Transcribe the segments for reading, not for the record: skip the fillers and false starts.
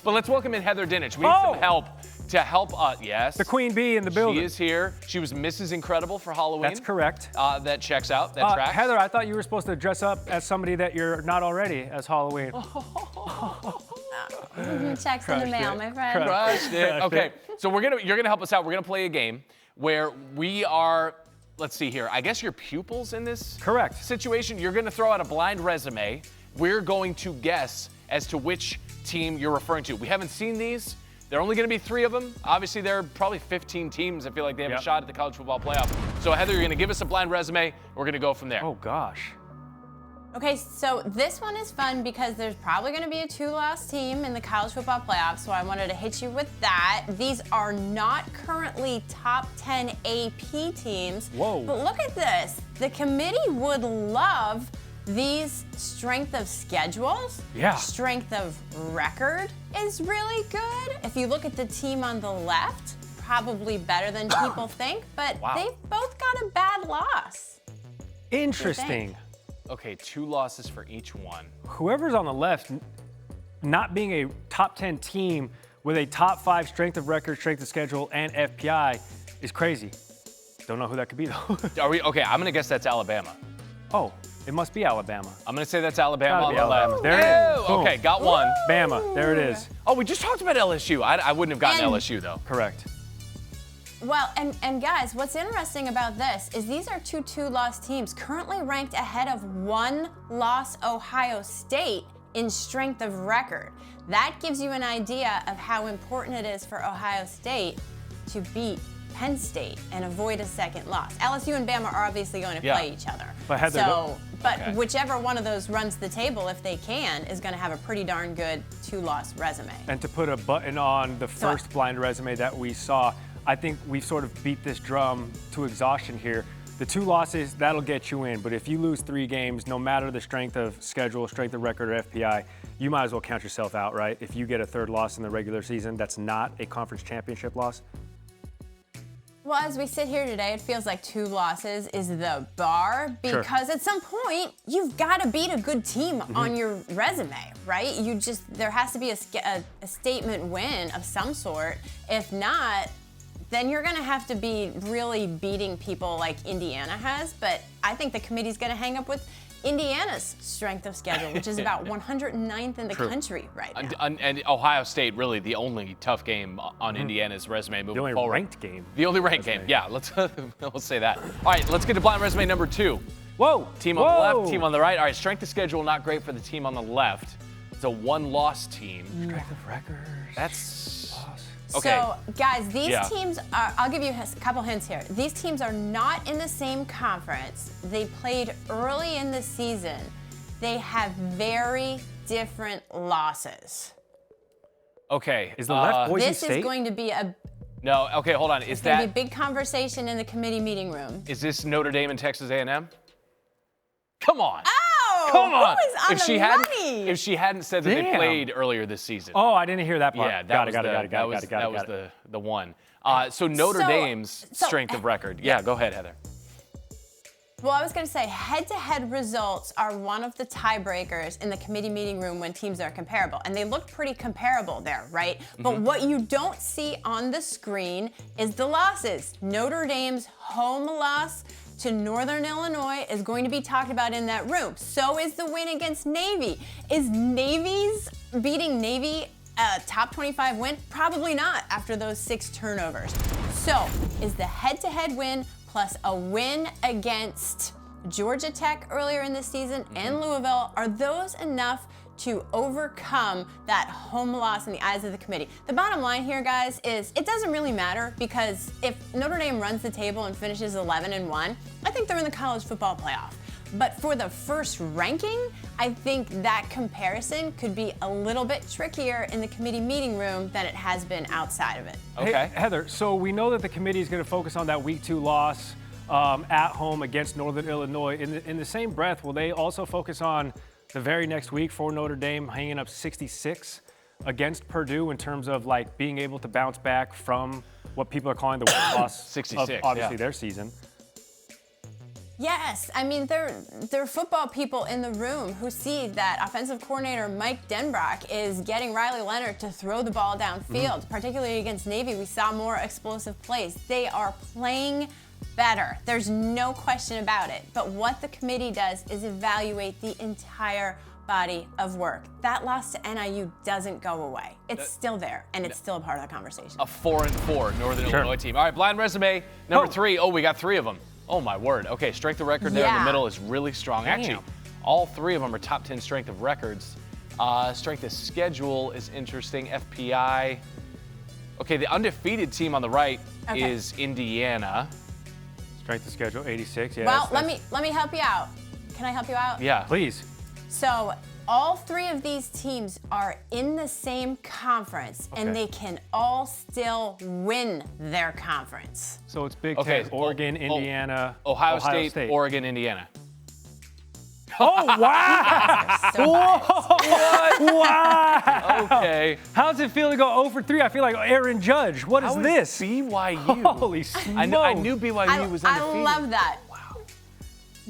But let's welcome in Heather Dinich. We need some help to help us. Yes. The Queen Bee in the building. She is here. She was Mrs. Incredible for Halloween. That's correct. That checks out. That tracks. Heather, I thought you were supposed to dress up as somebody that you're not already as Halloween. Checks in the mail, my friend. Crushed it. Okay, so you're gonna help us out. We're gonna play a game where we are. Let's see here. I guess you're pupils in this situation. You're gonna throw out a blind resume. We're going to guess as to which team you're referring to. We haven't seen these. There are only going to be 3 of them. Obviously, there are probably 15 teams that feel like they have a shot at the college football playoff. So, Heather, you're going to give us a blind resume. We're going to go from there. Oh, gosh. Okay, so this one is fun because there's probably going to be a 2-loss team in the college football playoff, so I wanted to hit you with that. These are not currently top 10 AP teams. Whoa. But look at this. The committee would love these strength of schedules. Yeah. Strength of record is really good. If you look at the team on the left, probably better than people think, but they've both got a bad loss. Interesting. Okay, 2 losses for each one. Whoever's on the left, not being a top 10 team with a top 5 strength of record, strength of schedule, and FPI is crazy. Don't know who that could be, though. Are we okay? I'm going to guess that's Alabama. Oh, it must be Alabama. I'm going to say that's Alabama on the left. There it is. Boom. Okay, got one. Bama. There it is. Oh, we just talked about LSU. I wouldn't have gotten LSU, though. Correct. Well, and guys, what's interesting about this is these are 2 2-loss teams currently ranked ahead of 1-loss Ohio State in strength of record. That gives you an idea of how important it is for Ohio State to beat Penn State and avoid a second loss. LSU and Bama are obviously going to play each other. But Heather, whichever one of those runs the table, if they can, is going to have a pretty darn good 2-loss resume. And to put a button on the first blind resume that we saw, I think we sort of beat this drum to exhaustion here. The 2 losses, that'll get you in. But if you lose 3 games, no matter the strength of schedule, strength of record, or FPI, you might as well count yourself out, right? If you get a 3rd loss in the regular season, that's not a conference championship loss. Well, as we sit here today, it feels like 2 losses is the bar because at some point you've got to beat a good team on your resume, right? There has to be a statement win of some sort. If not, then you're going to have to be really beating people like Indiana has. But I think the committee's going to hang up with Indiana's strength of schedule, which is about 109th in the country right now. And Ohio State, really the only tough game on Indiana's resume moving forward. The only ranked game. The only ranked game, yeah. Let's say that. All right, let's get to blind resume number 2. Whoa. Team on the left, team on the right. All right, strength of schedule not great for the team on the left. It's a 1-loss team. Strength of record. That's... Okay. So, guys, these teams are, I'll give you a couple hints here. These teams are not in the same conference. They played early in the season. They have very different losses. Okay. Is the left Boise This State? is going to be a... No, okay, hold on. It's going to be a big conversation in the committee meeting room. Is this Notre Dame and Texas A&M? Come on. Oh, come on. Who is on the money? If she hadn't said that they played earlier this season. Oh, I didn't hear that part. Yeah, that was the one. So Notre Dame's strength of record. Yeah, go ahead, Heather. Well, I was going to say head-to-head results are one of the tiebreakers in the committee meeting room when teams are comparable. And they look pretty comparable there, right? But what you don't see on the screen is the losses. Notre Dame's home loss to Northern Illinois is going to be talked about in that room. So is the win against Navy. Is beating Navy a top 25 win? Probably not after those 6 turnovers. So is the head-to-head win plus a win against Georgia Tech earlier in the season and Louisville, are those enough to overcome that home loss in the eyes of the committee? The bottom line here, guys, is it doesn't really matter because if Notre Dame runs the table and finishes 11-1, I think they're in the college football playoff. But for the first ranking, I think that comparison could be a little bit trickier in the committee meeting room than it has been outside of it. Okay. Hey, Heather, so we know that the committee is going to focus on that week 2 loss at home against Northern Illinois. In the same breath, will they also focus on the very next week for Notre Dame hanging up 66 against Purdue in terms of like being able to bounce back from what people are calling the worst loss 66, of obviously their season? Yes, I mean, there are football people in the room who see that offensive coordinator Mike Denbrock is getting Riley Leonard to throw the ball downfield, particularly against Navy. We saw more explosive plays. They are playing better. There's no question about it. But what the committee does is evaluate the entire body of work. That loss to NIU doesn't go away. It's still there, and it's still a part of the conversation. A 4-4 Northern Illinois team. All right, blind resume number 3. Oh, we got 3 of them. Oh, my word. Okay, strength of record there in the middle is really strong. Damn. Actually, all 3 of them are top 10 strength of records. Strength of schedule is interesting. FPI. Okay, the undefeated team on the right is Indiana. Strength of schedule, 86. Yeah. Well, let me help you out. Can I help you out? Yeah. Please. So all 3 of these teams are in the same conference, and they can all still win their conference. So it's Big Ten, Oregon, Indiana, Ohio State, Oregon, Indiana. Oh, wow. So Wow. Okay. How does it feel to go 0 for 3? I feel like Aaron Judge. What is this? BYU? Holy smokes. I knew BYU was undefeated. I love that. Wow.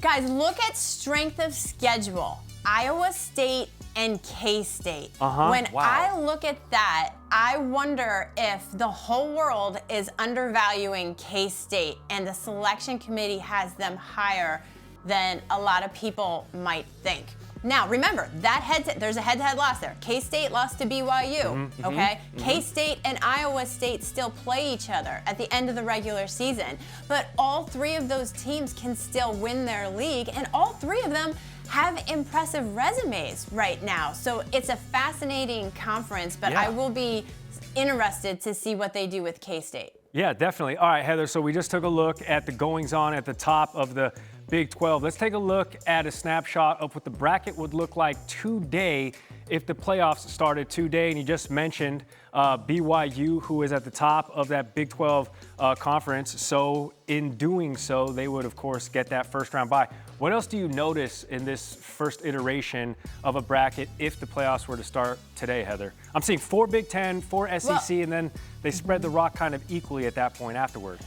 Guys, look at strength of schedule. Iowa State and K-State. When I look at that, I wonder if the whole world is undervaluing K-State and the selection committee has them higher than a lot of people might think. Now, remember, there's a head-to-head loss there. K-State lost to BYU, okay? K-State and Iowa State still play each other at the end of the regular season. But all 3 of those teams can still win their league, and all 3 of them have impressive resumes right now. So it's a fascinating conference, but I will be interested to see what they do with K-State. Yeah, definitely. All right, Heather, so we just took a look at the goings-on at the top of the Big 12. Let's take a look at a snapshot of what the bracket would look like today if the playoffs started today. And you just mentioned BYU, who is at the top of that Big 12 conference. So in doing so, they would, of course, get that first-round bye. What else do you notice in this first iteration of a bracket if the playoffs were to start today, Heather? I'm seeing 4 Big 10, 4 SEC, and then they spread the rock kind of equally at that point afterward.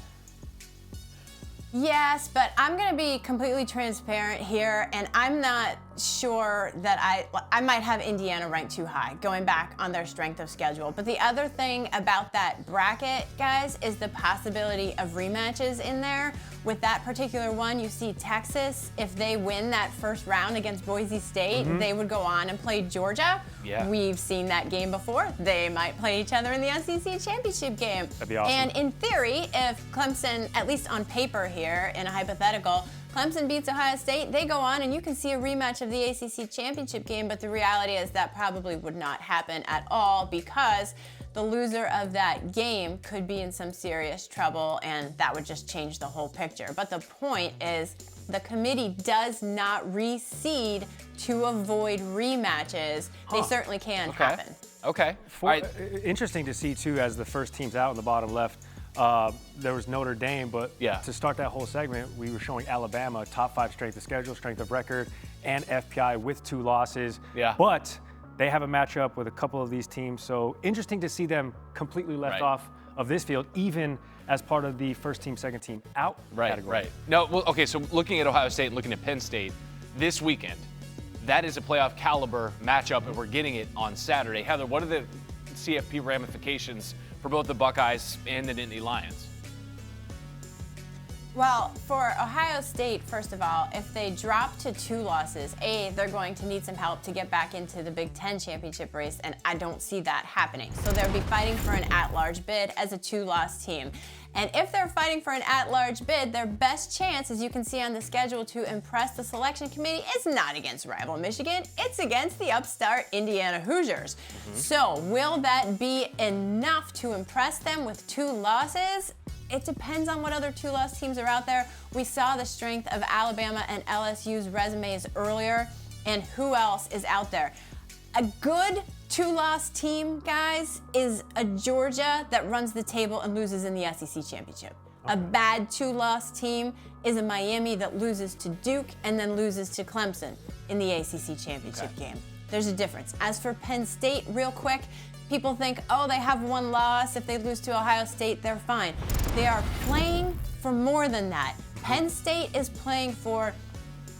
Yes, but I'm going to be completely transparent here, and I'm not sure that I might have Indiana ranked too high, going back on their strength of schedule. But the other thing about that bracket, guys, is the possibility of rematches in there. With that particular one, you see Texas, if they win that first round against Boise State, they would go on and play Georgia. Yeah. We've seen that game before. They might play each other in the SEC championship game. That'd be awesome. And in theory, if Clemson, at least on paper here, in a hypothetical, Clemson beats Ohio State, they go on and you can see a rematch of the ACC championship game, but the reality is that probably would not happen at all because the loser of that game could be in some serious trouble, and that would just change the whole picture. But the point is, the committee does not reseed to avoid rematches. They certainly can happen. Okay. All right. Interesting to see, too, as the first team's out in the bottom left. There was Notre Dame, but to start that whole segment, we were showing Alabama top 5 strength of schedule, strength of record, and FPI with 2 losses. Yeah. But they have a matchup with a couple of these teams, so interesting to see them completely left off of this field, even as part of the first team, second team out category. Right. No, well, okay, so looking at Ohio State and looking at Penn State this weekend, that is a playoff caliber matchup, and we're getting it on Saturday. Heather, what are the CFP ramifications for both the Buckeyes and the Nittany Lions? Well, for Ohio State, first of all, if they drop to 2 losses, they're going to need some help to get back into the Big Ten championship race, and I don't see that happening. So they'll be fighting for an at-large bid as a 2-loss team. And if they're fighting for an at-large bid, their best chance, as you can see on the schedule, to impress the selection committee is not against rival Michigan, it's against the upstart Indiana Hoosiers. So will that be enough to impress them with 2 losses? It depends on what other 2-loss teams are out there. We saw the strength of Alabama and LSU's resumes earlier, and who else is out there? A good 2-loss team, guys, is a Georgia that runs the table and loses in the SEC championship. A bad 2-loss team is a Miami that loses to Duke and then loses to Clemson in the ACC championship game. There's a difference. As for Penn State, real quick, people think, oh, they have 1 loss. If they lose to Ohio State, they're fine. They are playing for more than that. Penn State is playing for,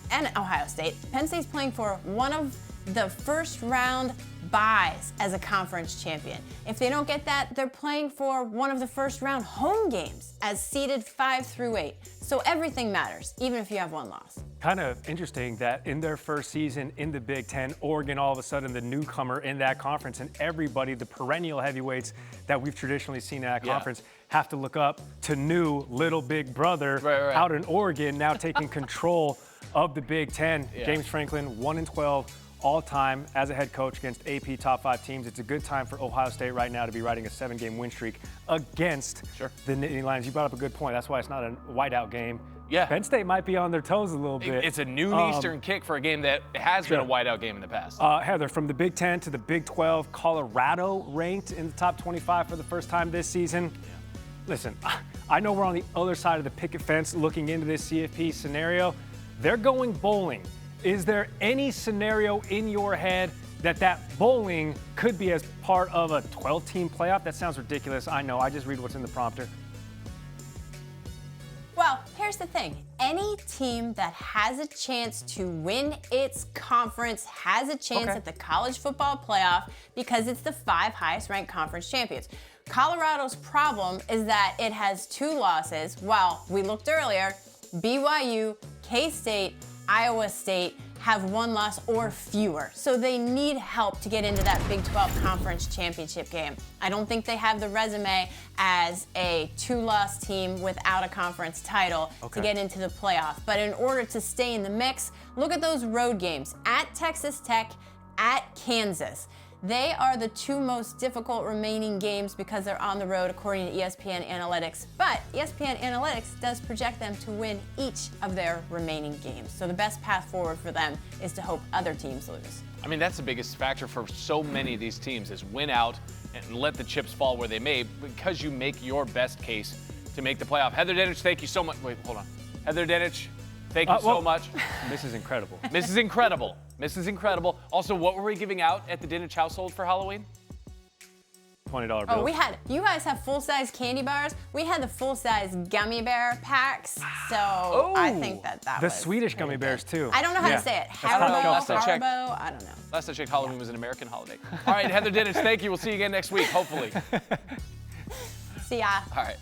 and Ohio State, Penn State's playing for one of the first round buys as a conference champion. If they don't get that, they're playing for one of the first round home games as seeded 5 through 8. So everything matters, even if you have one loss. Kind of interesting that in their first season in the Big Ten, Oregon all of a sudden the newcomer in that conference, and everybody, the perennial heavyweights that we've traditionally seen in that conference, have to look up to new little big brother out in Oregon, now taking control of the Big Ten. James Franklin, 1-12 all-time as a head coach against AP top 5 teams. It's a good time for Ohio State right now to be riding a 7-game win streak against the Nittany Lions. You brought up a good point. That's why it's not a whiteout game. Yeah. Penn State might be on their toes a little bit. It's a noon Eastern kick for a game that has been a whiteout game in the past. Heather, from the Big Ten to the Big 12, Colorado ranked in the top 25 for the first time this season. Listen, I know we're on the other side of the picket fence looking into this CFP scenario. They're going bowling. Is there any scenario in your head that bowling could be as part of a 12-team playoff? That sounds ridiculous. I know. I just read what's in the prompter. Well, here's the thing. Any team that has a chance to win its conference has a chance at the college football playoff because it's the 5 highest-ranked conference champions. Colorado's problem is that it has 2 losses, while we looked earlier, BYU, K-State, Iowa State have 1 loss or fewer. So they need help to get into that Big 12 conference championship game. I don't think they have the resume as a 2-loss team without a conference title to get into the playoff. But in order to stay in the mix, look at those road games at Texas Tech, at Kansas. They are the 2 most difficult remaining games because they're on the road according to ESPN Analytics. But ESPN Analytics does project them to win each of their remaining games. So the best path forward for them is to hope other teams lose. I mean, that's the biggest factor for so many of these teams is win out and let the chips fall where they may because you make your best case to make the playoff. Heather Dinich, thank you so much. Wait, hold on. Heather Dinich, thank you so much. This is incredible. This is incredible. This is incredible. Also, what were we giving out at the Dinich household for Halloween? $20 bill. Oh, you guys have full-size candy bars. We had the full-size gummy bear packs. So I think that the was Swedish gummy bears too. I don't know how to say it. Haribo, I don't know. Last I checked, Halloween was an American holiday. All right, Heather Dinich, thank you. We'll see you again next week, hopefully. See ya. All right.